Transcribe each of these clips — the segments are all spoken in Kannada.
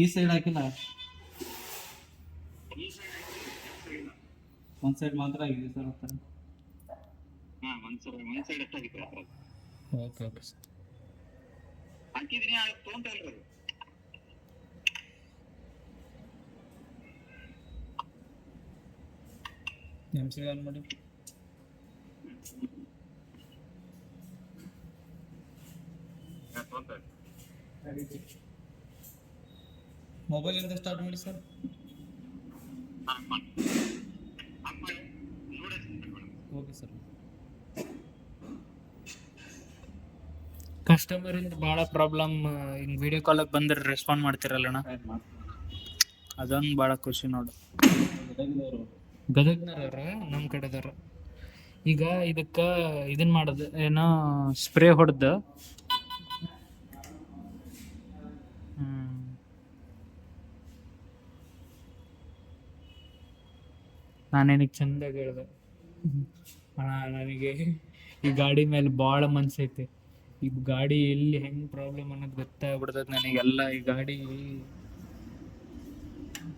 ಈ ಸೈಡ್ ಹಾಕಿಲ್ಲ, ಒಂದ್ ಸೈಡ್ ಮಾತ್ರ ಆಗಿದೆ ಸರ್ ಹತ್ರ. Okay okay sir. MC on ಮಾಡಿ. ಮೊಬೈಲ್ ಇಂದ ಸ್ಟಾರ್ಟ್ ಮಾಡಿ ಸರ್. Okay sir. ಕಸ್ಟಮರ್ ಇಂದ ಭಾಳ ಪ್ರಾಬ್ಲಮ್, ಹಿಂಗೆ ವಿಡಿಯೋ ಕಾಲಾಗ ಬಂದ್ರೆ ರೆಸ್ಪಾಂಡ್ ಮಾಡ್ತಿರಲ್ಲಣ್ಣ, ಅದೊಂದು ಭಾಳ ಖುಷಿ ನೋಡು. ಗದಗ್ನವ್ರ ನಮ್ಮ ಕಡೆದವ್ರು. ಈಗ ಇದಕ್ಕೆ ಇದನ್ನ ಮಾಡೋದು ಏನೋ ಸ್ಪ್ರೇ ಹೊಡೆದು ನಾನೇನಿಗೆ ಚಂದಾಗಿ ಹೇಳ್ದೆ ಅಣ್ಣ, ನನಗೆ ಈ ಗಾಡಿ ಮೇಲೆ ಭಾಳ ಮನ್ಸೈತಿ. ಈ ಗಾಡಿ ಎಲ್ಲಿ ಹೆಂಗೆ ಪ್ರಾಬ್ಲಮ್ ಅನ್ನೋದು ಗೊತ್ತಾಗ್ಬಿಡ್ತದೆ ನನಗೆಲ್ಲ. ಈ ಗಾಡಿ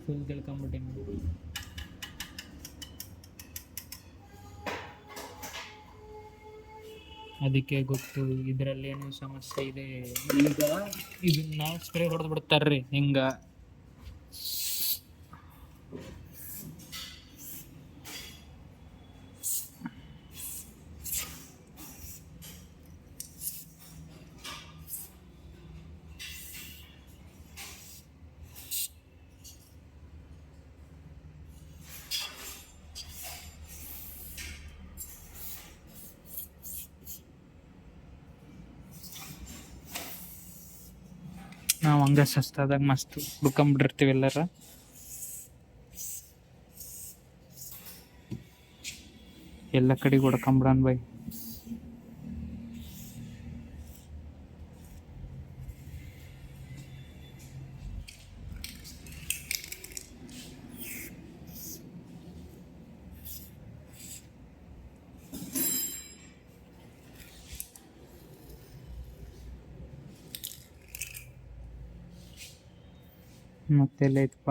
ಫುಲ್ ತಿಳ್ಕೊಂಬಿಟ್ಟಿನಿ. ಅದಕ್ಕೆ ಗೊತ್ತು ಇದರಲ್ಲಿ ಏನೋ ಸಮಸ್ಯೆ ಇದೆ. ಈಗ ಇದನ್ನ ಸ್ಪ್ರೇ ಹೊಡೆದು ಬಿಡ್ತಾರ್ರಿ ಹಿಂಗೆ. ನಾವು ಹಂಗೆ ಸಸ್ತಾದಾಗ ಮಸ್ತ್ ಹುಡ್ಕೊಂಬಿಟ್ಟಿರ್ತೀವಿ ಎಲ್ಲರ. ಎಲ್ಲ ಕಡೆಗೆ ಹೊಡ್ಕೊಂಬಿಡೋಣ ಬೈ. ಮತ್ತೆಲ್ಲ ಐತಪ್ಪ,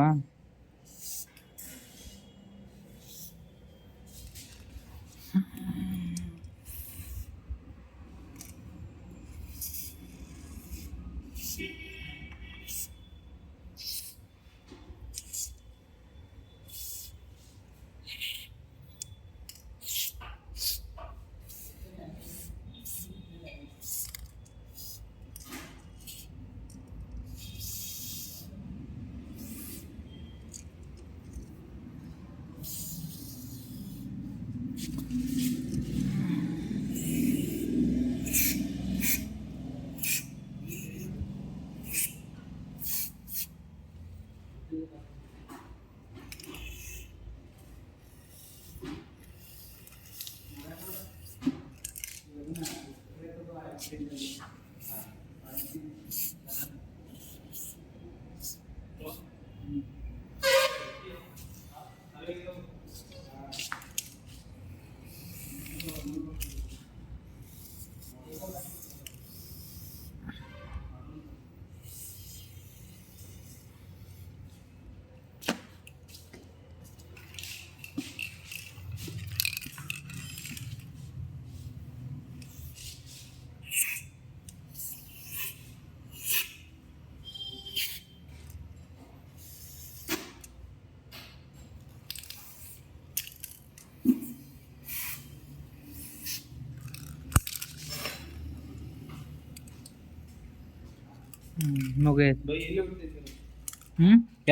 ಮುಗಿಯಿತು.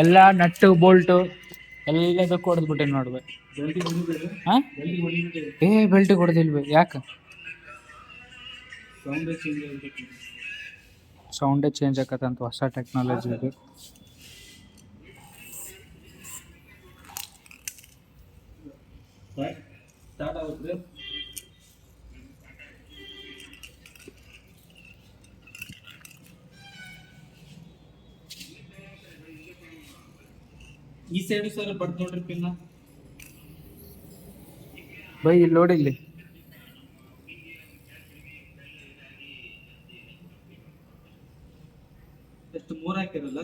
ಎಲ್ಲ ನಟ್ಟು ಬೋಲ್ಟು ಎಲ್ಲದಕ್ಕೂ ಹೊಡೆದ್ಬಿಟ್ಟೆ ನೋಡ್ಬೇಕು. ಹಾಂ, ಬೆಲ್ಟಿಗೆ ಹೊಡೆದಿಲ್ವಿ? ಯಾಕೆ? ಸೌಂಡೇ ಚೇಂಜ್ ಆಕತ್ತಂತ, ಹೊಸ ಟೆಕ್ನಾಲಜಿ ಇದು. ಈ ಸೈಡ್ ಸರ್ ಬಟ್ ನೋಡ್ರಿ ಪಿನ್ನ ಬೈ, ಇಲ್ಲಿ ನೋಡಿ, ಇಲ್ಲಿ ಎಷ್ಟು 3 ಹಾಕಿರಲ್ಲ